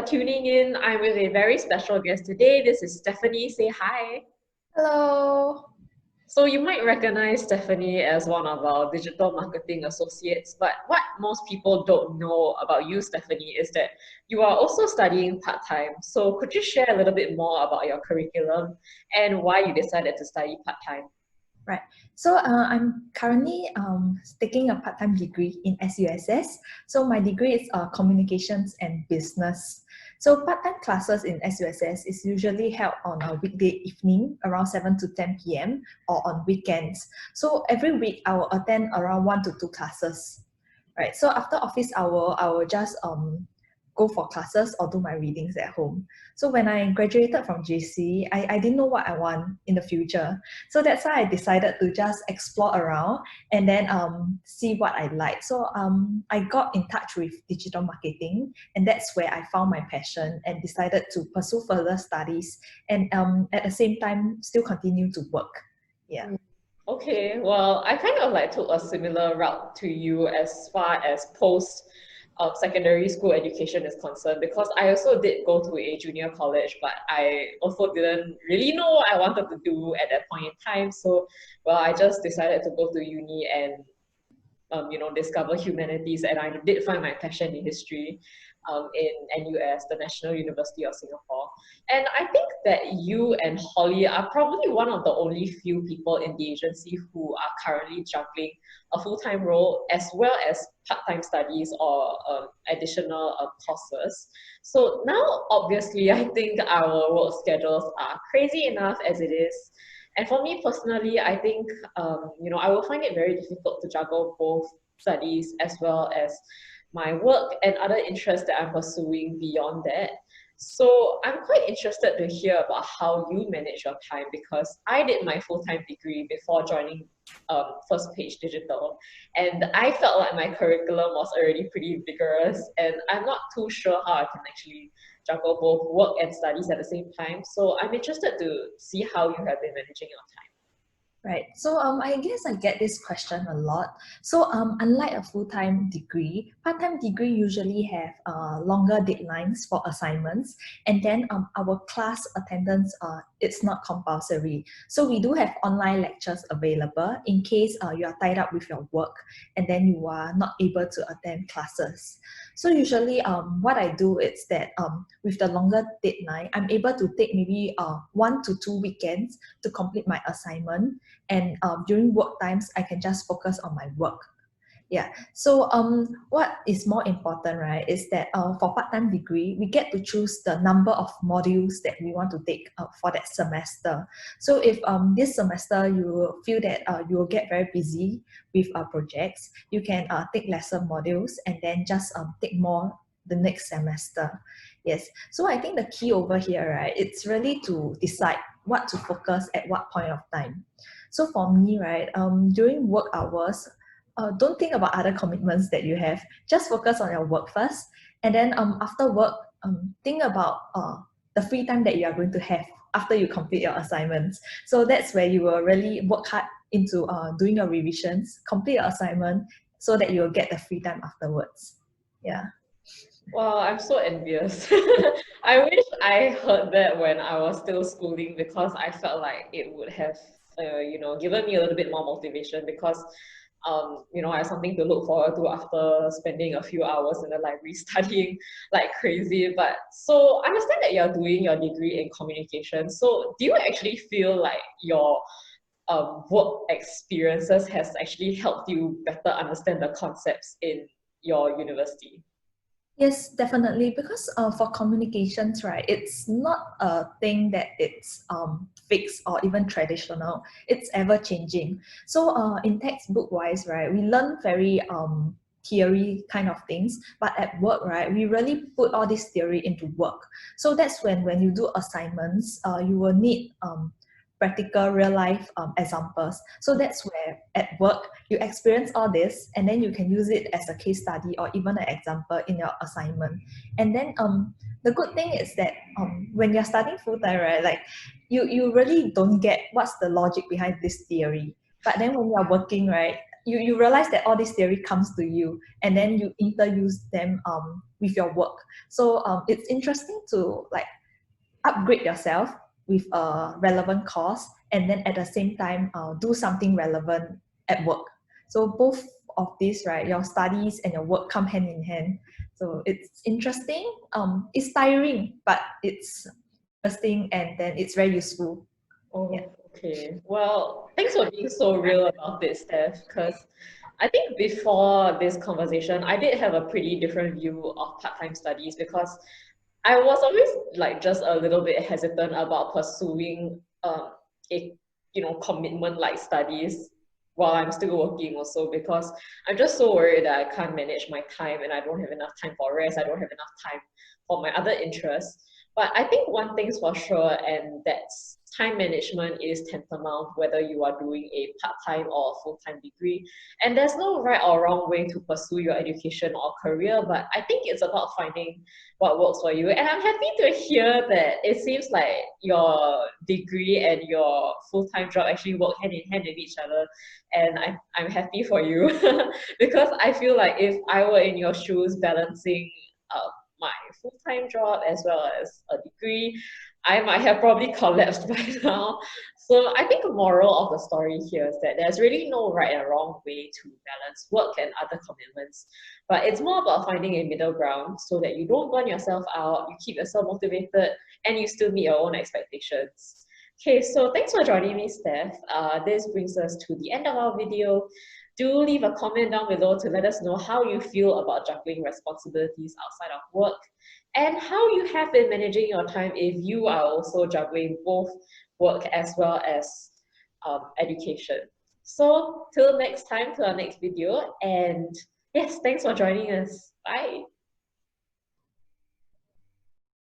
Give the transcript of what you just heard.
tuning in. I'm with a very special guest today. This is Stephanie. Say hi. Hello. So you might recognize Stephanie as one of our digital marketing associates, but what most people don't know about you, Stephanie, is that you are also studying part-time. So could you share a little bit more about your curriculum and why you decided to study part-time? Right. So I'm currently taking a part-time degree in SUSS. So my degree is communications and business. So part-time classes in SUSS is usually held on a weekday evening around 7 to 10 p.m. or on weekends. So every week I will attend around 1 to 2 classes. Right. So after office hour, I will just go for classes or do my readings at home. So when I graduated from JC, I didn't know what I want in the future. So that's why I decided to just explore around and then see what I like. So I got in touch with digital marketing, and that's where I found my passion and decided to pursue further studies and at the same time still continue to work. Yeah. Okay, well, I kind of like took a similar route to you as far as post secondary school education is concerned, because I also did go to a junior college, but I also didn't really know what I wanted to do at that point in time. So, well, I just decided to go to uni and discover humanities, and I did find my passion in history in NUS, the National University of Singapore. And I think that you and Holly are probably one of the only few people in the agency who are currently juggling a full-time role as well as part-time studies or additional courses. So now, obviously, I think our work schedules are crazy enough as it is. And for me personally, I think, I will find it very difficult to juggle both studies as well as my work and other interests that I'm pursuing beyond that. So I'm quite interested to hear about how you manage your time, because I did my full-time degree before joining First Page Digital, and I felt like my curriculum was already pretty vigorous, and I'm not too sure how I can actually juggle both work and studies at the same time. So I'm interested to see how you have been managing your time. Right. So I guess I get this question a lot. So unlike a full-time degree, part-time degree usually have longer deadlines for assignments, and then our class attendance it's not compulsory. So we do have online lectures available in case you are tied up with your work and then you are not able to attend classes. So usually what I do is that with the longer deadline, I'm able to take maybe 1 to 2 weekends to complete my assignment. And during work times, I can just focus on my work. Yeah. So what is more important, right, is that for part-time degree, we get to choose the number of modules that we want to take for that semester. So if this semester you feel that you will get very busy with projects, you can take lesser modules and then just take more the next semester. Yes. So I think the key over here, right, it's really to decide what to focus at what point of time. So for me, right, during work hours, don't think about other commitments that you have. Just focus on your work first, and then after work, think about the free time that you are going to have after you complete your assignments. So that's where you will really work hard into doing your revisions, complete your assignment, so that you will get the free time afterwards. Yeah. Wow, I'm so envious. I wish I heard that when I was still schooling, because I felt like it would have, given me a little bit more motivation, because, I have something to look forward to after spending a few hours in the library studying like crazy. But so I understand that you're doing your degree in communication. So do you actually feel like your work experiences has actually helped you better understand the concepts in your university? Yes, definitely. Because for communications, right, it's not a thing that it's fixed or even traditional. It's ever changing. So in textbook wise, right, we learn very theory kind of things, but at work, right, we really put all this theory into work. So that's when you do assignments, you will need practical real life examples. So that's where at work you experience all this, and then you can use it as a case study or even an example in your assignment. And then the good thing is that when you're studying full time, right, like you really don't get what's the logic behind this theory. But then when you're working, right, you realize that all this theory comes to you, and then you interuse them with your work. So it's interesting to like upgrade yourself with a relevant course, and then at the same time do something relevant at work. So both of these, right, your studies and your work come hand in hand. So it's interesting. It's tiring, but it's interesting, and then it's very useful. Yeah. Oh, okay. Well, thanks for being so real about this, Steph, because I think before this conversation, I did have a pretty different view of part-time studies because I was always like just a little bit hesitant about pursuing a commitment like studies while I'm still working also because I'm just so worried that I can't manage my time and I don't have enough time for rest, I don't have enough time for my other interests. But I think one thing's for sure, and that's time management is tantamount whether you are doing a part-time or full-time degree. And there's no right or wrong way to pursue your education or career, but I think it's about finding what works for you. And I'm happy to hear that it seems like your degree and your full-time job actually work hand in hand with each other. And I'm happy for you because I feel like if I were in your shoes balancing my full-time job as well as a degree, I might have probably collapsed by now. So I think the moral of the story here is that there's really no right and wrong way to balance work and other commitments. But it's more about finding a middle ground so that you don't burn yourself out, you keep yourself motivated, and you still meet your own expectations. Okay, so thanks for joining me, Steph. This brings us to the end of our video. Do leave a comment down below to let us know how you feel about juggling responsibilities outside of work and how you have been managing your time if you are also juggling both work as well as education. So till next time, to our next video, and yes, thanks for joining us. Bye.